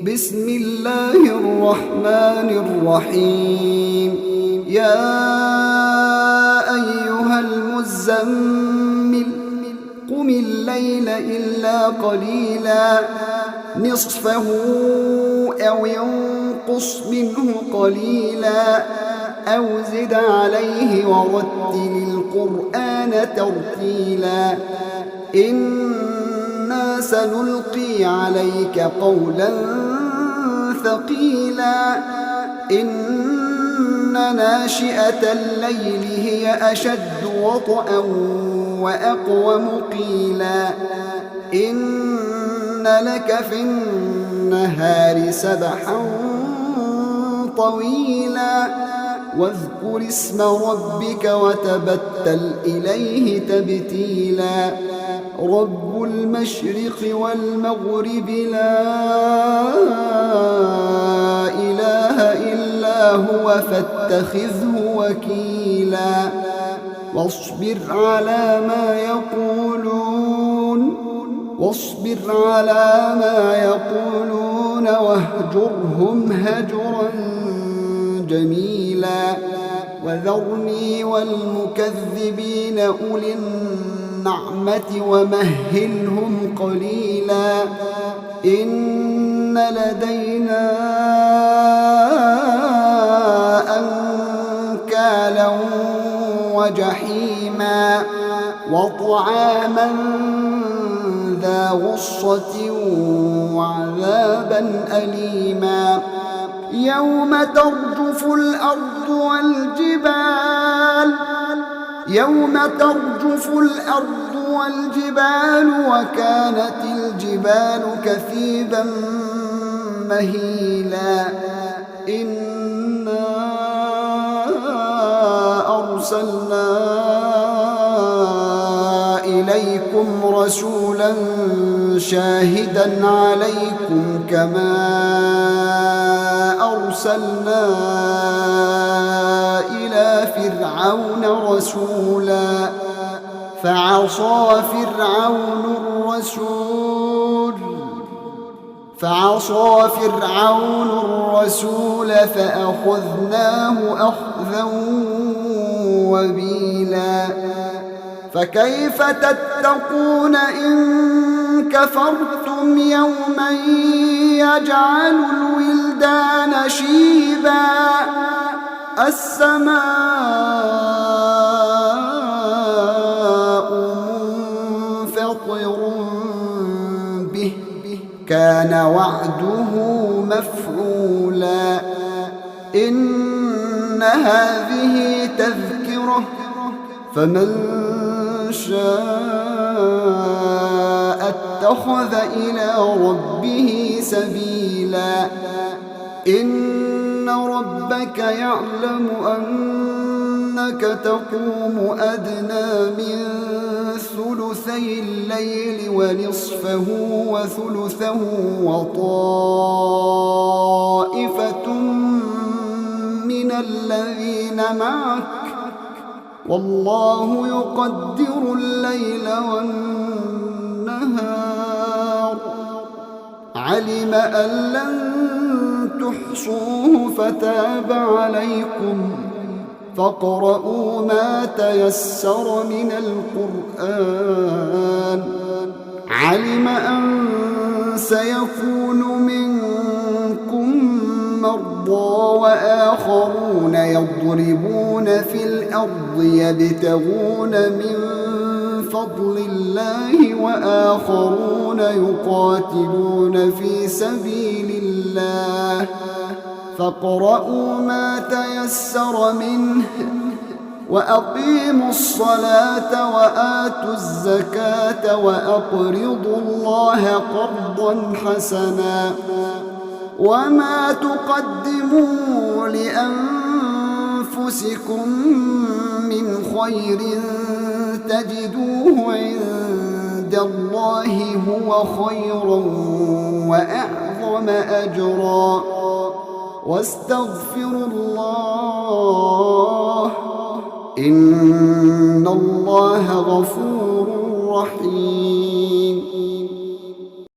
بسم الله الرحمن الرحيم. يا أيها المزمل قم الليل إلا قليلا نصفه أو ينقص منه قليلا أو زد عليه ورتل القرآن ترتيلا إنا سنلقي عليك قولا ثقيلا إن ناشئة الليل هي أشد وطئا وأقوم قيلا إن لك في النهار سبحا طويلا واذكر اسم ربك وتبتل إليه تبتيلا رب المشرق والمغرب لا إله إلا هو فاتخذه وكيلا واصبر على ما يقولون واهجرهم هجرا جميلا وذرني والمكذبين أولي النعمة ومهلهم قليلا إن لدينا أنكالا وجحيما وطعاما ذا غصة وعذابا أليما يوم ترجف الأرض والجبال وكانت الجبال كثيبا مهيلا إنا أرسلنا إليكم رسولا شاهدا عليكم كما أرسلنا إلى فرعون رسولا فعصى فرعون الرسول فأخذناه أخذا وبيلا فكيف تتقون إن كفرتم يوما يجعل الولدان شيبا السماء منفطر به كان وعده مفعولا إن هذه تذكرة فمن شاء اتخذ إلى ربه سبيلا إن ربك يعلم أنك تقوم أدنى من ثلثي الليل ونصفه وثلثه وطائفة من الذين معك والله يقدر الليل والنهار علم أن لن تحصوه فتاب عليكم فاقرؤوا ما تيسر من القرآن علم أن سيكون منكم مرضى وآخرون يضربون في الأرض يبتغون من فضل الله وآخرون يقاتلون في سبيل الله فاقرؤوا ما تيسر منه وأقيموا الصلاة وآتوا الزكاة وأقرضوا الله قرضا حسنا وما تقدموا لأنفسكم من خير تجدوه عند الله هو خيرا وأعظم أجرا واستغفروا الله إن الله غفور رحيم